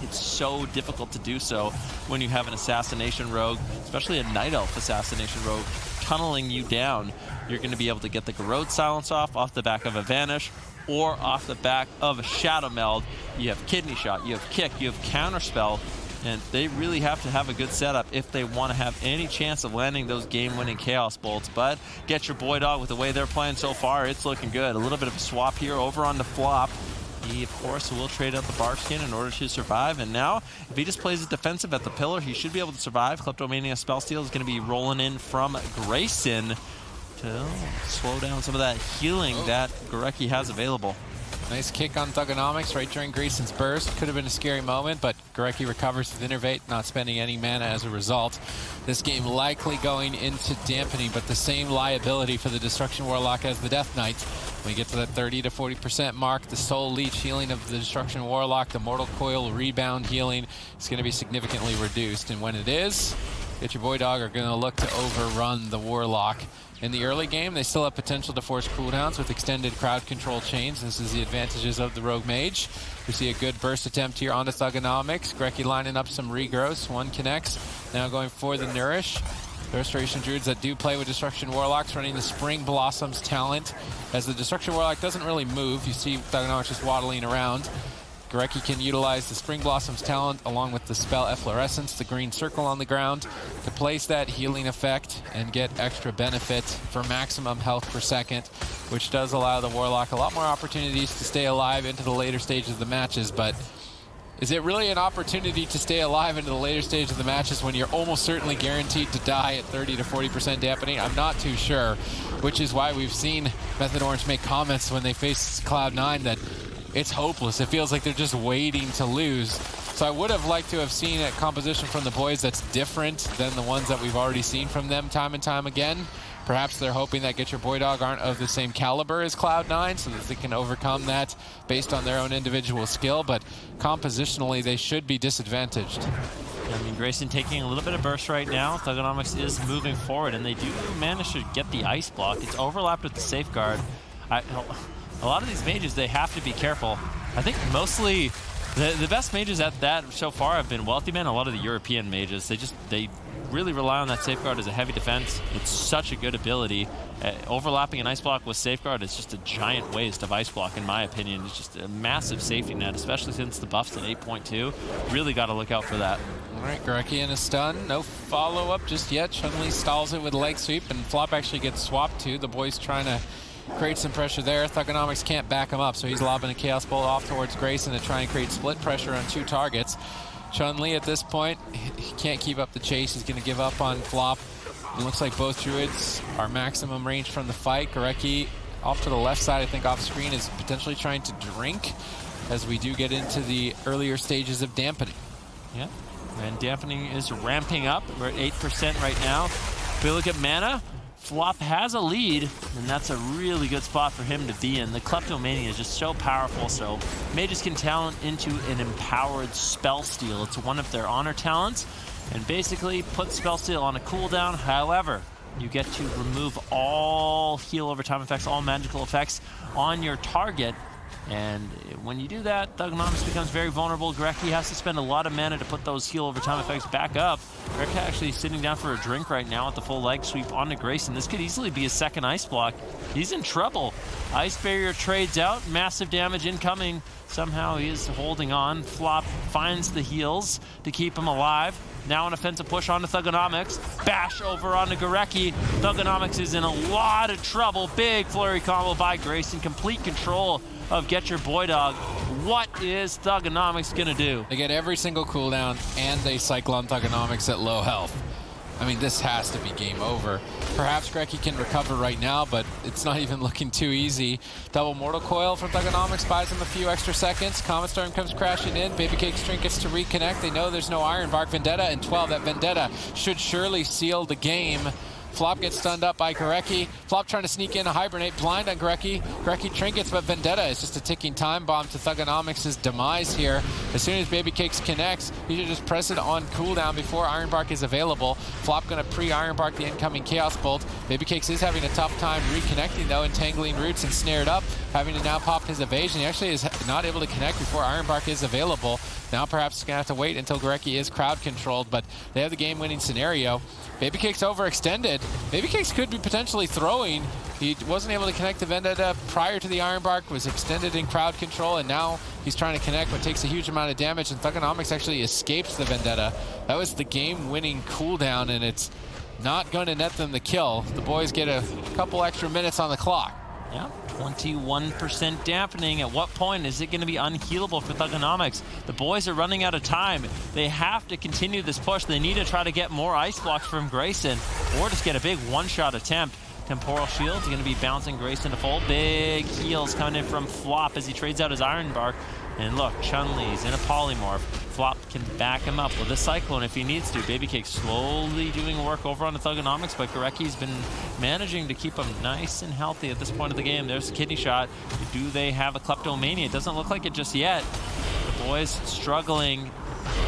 it's so difficult to do so when you have an Assassination Rogue, especially a Night Elf Assassination Rogue, tunneling you down. You're going to be able to get the Garrote Silence off the back of a Vanish, or off the back of a Shadow Meld. You have Kidney Shot, you have Kick, you have Counterspell, and they really have to have a good setup if they want to have any chance of landing those game-winning Chaos Bolts. But get your boy dog with the way they're playing so far, it's looking good. A little bit of a swap here over on the Flop. He, of course, will trade out the Barkskin in order to survive, and now, if he just plays it defensive at the pillar, he should be able to survive. Kleptomania Spellsteal is going to be rolling in from Grayson to slow down some of that healing that Gorecki has available. Nice kick on Thugonomics right during Grayson's burst. Could have been a scary moment, but Gorecki recovers with Innervate, not spending any mana as a result. This game likely going into dampening, but the same liability for the Destruction Warlock as the Death Knight. When we get to that 30 to 40% mark, the Soul Leech healing of the Destruction Warlock, the Mortal Coil rebound healing is going to be significantly reduced. And when it is, Get Your Boy Dog are going to look to overrun the Warlock. In the early game, they still have potential to force cooldowns with extended crowd control chains. This is the advantages of the Rogue Mage. We see a good burst attempt here onto Thugonomics. Gorecki lining up some regrowths. One connects. Now going for the Nourish. The Restoration Druids that do play with Destruction Warlocks running the Spring Blossoms talent. As the Destruction Warlock doesn't really move, you see Thugonomics just waddling around. Gorecki can utilize the Spring Blossoms talent along with the spell Efflorescence, the green circle on the ground, to place that healing effect and get extra benefit for maximum health per second, which does allow the Warlock a lot more opportunities to stay alive into the later stages of the matches. But is it really an opportunity to stay alive into the later stage of the matches when you're almost certainly guaranteed to die at 30 to 40% dampening? I'm not too sure, which is why we've seen Method Orange make comments when they face Cloud9 that it's hopeless. It feels like they're just waiting to lose. So I would have liked to have seen a composition from the boys that's different than the ones that we've already seen from them time and time again. Perhaps they're hoping that Get Your Boy Dog aren't of the same caliber as Cloud9 so that they can overcome that based on their own individual skill, but compositionally they should be disadvantaged. I mean, Grayson taking a little bit of burst right now. Thugonomics is moving forward, and they do manage to get the ice block. It's overlapped with the safeguard. A lot of these mages, they have to be careful. I think mostly the best mages at that so far have been Wealthy Man. A lot of the European mages, they really rely on that safeguard as a heavy defense. It's such a good ability. Overlapping an ice block with safeguard is just a giant waste of ice block, in my opinion. It's just a massive safety net, especially since the buff's at 8.2. Really got to look out for that. All right, Gorecki in a stun. No follow-up just yet. Chun-Li stalls it with leg sweep, and Flop actually gets swapped too. The boys trying to create some pressure there. Thugonomics can't back him up, so he's lobbing a Chaos Bolt off towards Grayson to try and create split pressure on two targets. Chun-Li at this point, he can't keep up the chase. He's going to give up on Flop. It looks like both Druids are maximum range from the fight. Gorecki off to the left side, I think off screen, is potentially trying to drink as we do get into the earlier stages of dampening. Yeah, and dampening is ramping up. We're at 8% right now. If we look at mana, Flop has a lead, and that's a really good spot for him to be in. The Kleptomania is just so powerful, so mages can talent into an empowered spell steal. It's one of their honor talents, and basically put spell steal on a cooldown. However, you get to remove all heal over time effects, all magical effects on your target. And when you do that, Thugonomics becomes very vulnerable. Gorecki has to spend a lot of mana to put those heal over time effects back up. Gorecki actually sitting down for a drink right now with the full leg sweep onto Grayson. This could easily be a second ice block. He's in trouble. Ice barrier trades out, massive damage incoming. Somehow he is holding on. Flop finds the heals to keep him alive. Now an offensive push onto Thugonomics. Bash over onto Gorecki. Thugonomics is in a lot of trouble. Big flurry combo by Grayson. Complete control of Getchur Boydog. What is Thugonomics gonna do? They get every single cooldown, and they cycle on Thugonomics at low health. I mean, this has to be game over. Perhaps Gorecki can recover right now, but it's not even looking too easy. Double Mortal Coil from Thugonomics buys him a few extra seconds. Comet Storm comes crashing in. Baby Cake's trinkets to reconnect. They know there's no Iron Bark. Vendetta and 12. That Vendetta should surely seal the game. Flop gets stunned up by Gorecki. Flop trying to sneak in a Hibernate, blind on Gorecki. Gorecki trinkets, but Vendetta is just a ticking time bomb to Thugonomics' demise here. As soon as Baby Cakes connects, you should just press it on cooldown before Iron Bark is available. Flop gonna pre-Iron Bark the incoming Chaos Bolt. Baby Cakes is having a tough time reconnecting though, entangling roots and snared up, having to now pop his evasion. He actually is not able to connect before Iron Bark is available. Now perhaps he's gonna have to wait until Gorecki is crowd controlled, but they have the game-winning scenario. Baby Cakes overextended. Baby Cakes could be potentially throwing. He wasn't able to connect to Vendetta prior to the Iron Bark, was extended in crowd control, and now he's trying to connect, but takes a huge amount of damage, and Thugonomics actually escapes the Vendetta. That was the game-winning cooldown, and it's not going to net them the kill. The boys get a couple extra minutes on the clock. Yeah, 21% dampening. At what point is it going to be unhealable for Thugonomics? The boys are running out of time. They have to continue this push. They need to try to get more ice blocks from Grayson, or just get a big one-shot attempt. Temporal Shield's going to be bouncing Grayson to full. Big heals coming in from Flop as he trades out his Iron Bark. And look, Chun-Li's in a polymorph. Flop can back him up with a Cyclone if he needs to. Baby Cake slowly doing work over on the Thugonomics, but Gorecki's been managing to keep him nice and healthy at this point of the game. There's a kidney shot. Do they have a Kleptomania? It doesn't look like it just yet. The boys struggling.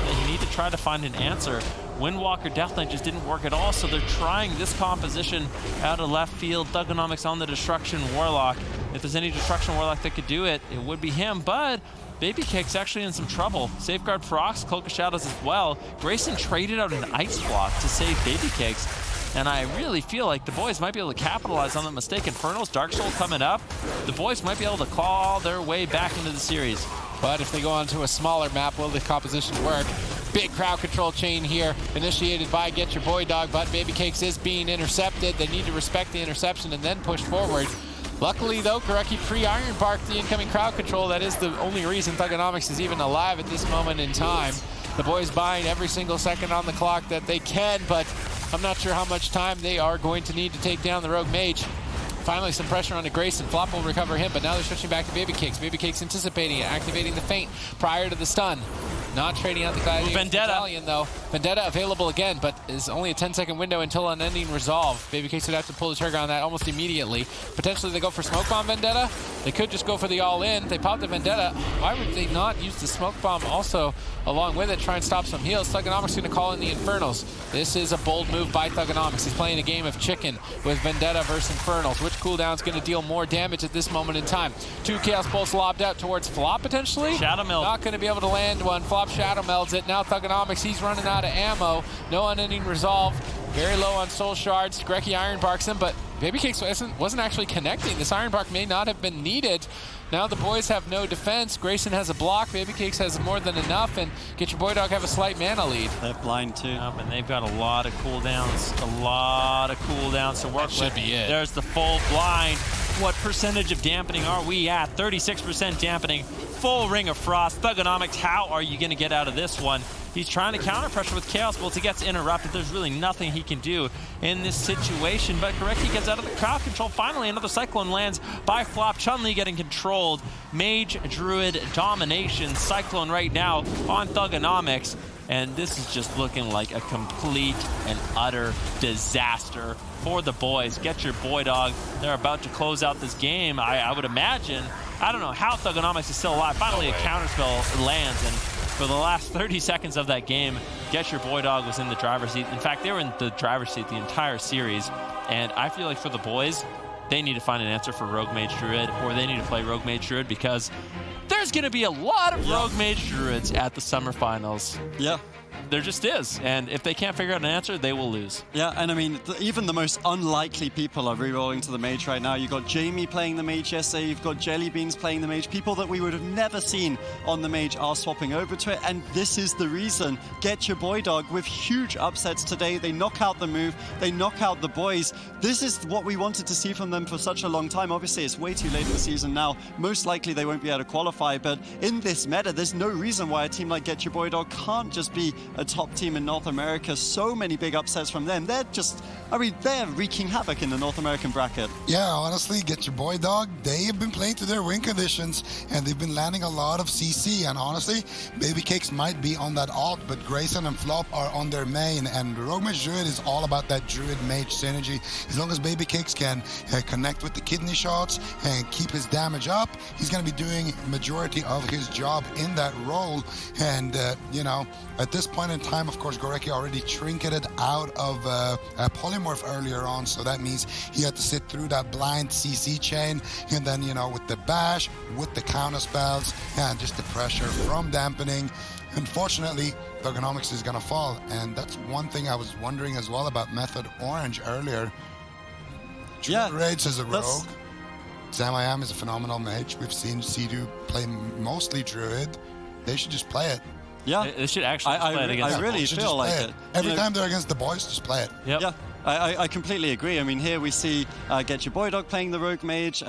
They need to try to find an answer. Windwalker Death Knight just didn't work at all, so they're trying this composition out of left field. Thugonomics on the Destruction Warlock. If there's any Destruction Warlock that could do it, it would be him, but Baby Cake's actually in some trouble. Safeguard Procs, Cloak of Shadows as well. Grayson traded out an Ice Block to save Baby Cakes, and I really feel like the boys might be able to capitalize on the mistake. Infernals, Dark Soul coming up. The boys might be able to claw their way back into the series. But if they go onto a smaller map, will the composition work? Big crowd control chain here, initiated by Getchur Boydog, but Baby Cakes is being intercepted. They need to respect the interception and then push forward. Luckily, though, Gorecki pre-Iron Bark the incoming crowd control. That is the only reason Thugonomics is even alive at this moment in time. The boys buying every single second on the clock that they can, but I'm not sure how much time they are going to need to take down the Rogue Mage. Finally, some pressure onto Grayson. Flop will recover him, but now they're switching back to Baby Cakes. Baby Cakes anticipating it, activating the feint prior to the stun. Not trading out the Gladiator Battalion, though. Vendetta available again, but is only a 10-second window until unending resolve. Baby Cakes would have to pull the trigger on that almost immediately. Potentially they go for Smoke Bomb Vendetta. They could just go for the all-in. They pop the Vendetta. Why would they not use the Smoke Bomb also along with it, try and stop some heals? Thugonomics going to call in the Infernals. This is a bold move by Thugonomics. He's playing a game of chicken with Vendetta versus Infernals. Which cooldown's going to deal more damage at this moment in time? 2 Chaos Bolts lobbed out towards Flop, potentially. Shadow Meld. Not going to be able to land one. Flop Shadow Melds it. Now Thugonomics, he's running out of ammo. No unending resolve. Very low on soul shards. Gorecki Iron Barks him, but Baby Cakes wasn't actually connecting. This Iron Bark may not have been needed. Now the boys have no defense. Grayson has a block. Baby Cakes has more than enough, and Getchur Boydog have a slight mana lead. They're blind too. And they've got a lot of cooldowns. A lot of cooldowns to work with. Should be it. There's the full blind. What percentage of dampening are we at? 36% dampening. Full Ring of Frost. Thugonomics, how are you going to get out of this one? He's trying to counter pressure with Chaos Bolts. He gets interrupted. There's really nothing he can do in this situation. But Gorecki gets out of the crowd control. Finally, another Cyclone lands by Flop. Chun-Li getting controlled. Mage, Druid, domination. Cyclone right now on Thugonomics. And this is just looking like a complete and utter disaster for the boys. Getchur Boydog, they're about to close out this game. I would imagine, I don't know how Thugonomics is still alive. Finally, a counterspell lands, and for the last 30 seconds of that game, Getchur Boydog was in the driver's seat. In fact, they were in the driver's seat the entire series. And I feel like for the boys, they need to find an answer for Rogue Mage Druid, or they need to play Rogue Mage Druid, because there's going to be a lot of Rogue Mage Druids at the summer finals. Yeah. There just is, and if they can't figure out an answer, they will lose. Yeah, and I mean, even the most unlikely people are rerolling to the mage right now. You've got Jamie playing the mage yesterday, you've got Jellybeans playing the mage. People that we would have never seen on the mage are swapping over to it, and this is the reason. Getchur Boydog with huge upsets today. They knock out the move, they knock out the boys. This is what we wanted to see from them for such a long time. Obviously, it's way too late in the season now. Most likely they won't be able to qualify, but in this meta, there's no reason why a team like Getchur Boydog can't just be a top team in North America. So many big upsets from them. They're just, I mean, they're wreaking havoc in the North American bracket. Yeah, honestly, Getchur Boydog, they have been playing to their win conditions, and they've been landing a lot of CC, and honestly, Baby Cakes might be on that alt, but Grayson and Flop are on their main, and Rogue Mage Druid is all about that Druid-Mage synergy. As long as Baby Cakes can connect with the kidney shots and keep his damage up, he's going to be doing majority of his job in that role, and, you know, at this point in time, of course, Gorecki already trinketed out of Polymorph earlier on, so that means he had to sit through that blind CC chain, and then, you know, with the bash, with the counter spells, and just the pressure from dampening. Unfortunately, Thugonomics is going to fall, and that's one thing I was wondering as well about Method Orange earlier. Druid Rage as a rogue. Zamayam is a phenomenal mage. We've seen Sidhu play mostly Druid. They should just play it. Yeah, they should actually play it against. I really feel like it. Every time they're against the boys, just play it. Yep. Yeah. I completely agree. I mean, here we see Getchur Boydog playing the Rogue Mage.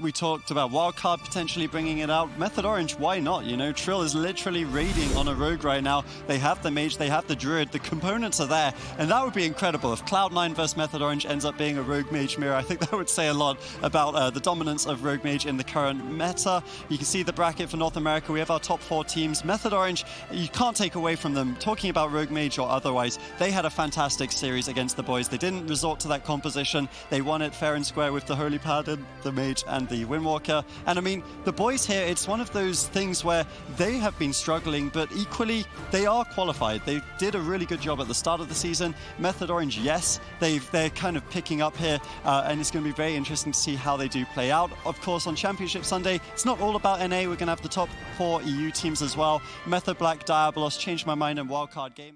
We talked about Wildcard potentially bringing it out. Method Orange, why not? You know, Trill is literally raiding on a Rogue right now. They have the Mage, they have the Druid, the components are there, and that would be incredible. If Cloud9 versus Method Orange ends up being a Rogue Mage mirror, I think that would say a lot about the dominance of Rogue Mage in the current meta. You can see the bracket for North America. We have our top 4 teams. Method Orange, you can't take away from them. Talking about Rogue Mage or otherwise, they had a fantastic series against the boys. They didn't resort to that composition. They won it fair and square with the Holy Paladin, the Mage, and the Windwalker. And I mean, the boys here, it's one of those things where they have been struggling, but equally, they are qualified. They did a really good job at the start of the season. Method Orange, yes, they're kind of picking up here, and it's going to be very interesting to see how they do play out. Of course, on Championship Sunday, it's not all about NA. We're going to have the top 4 EU teams as well. Method Black, Diabolos, Change My Mind, and Wildcard Gaming.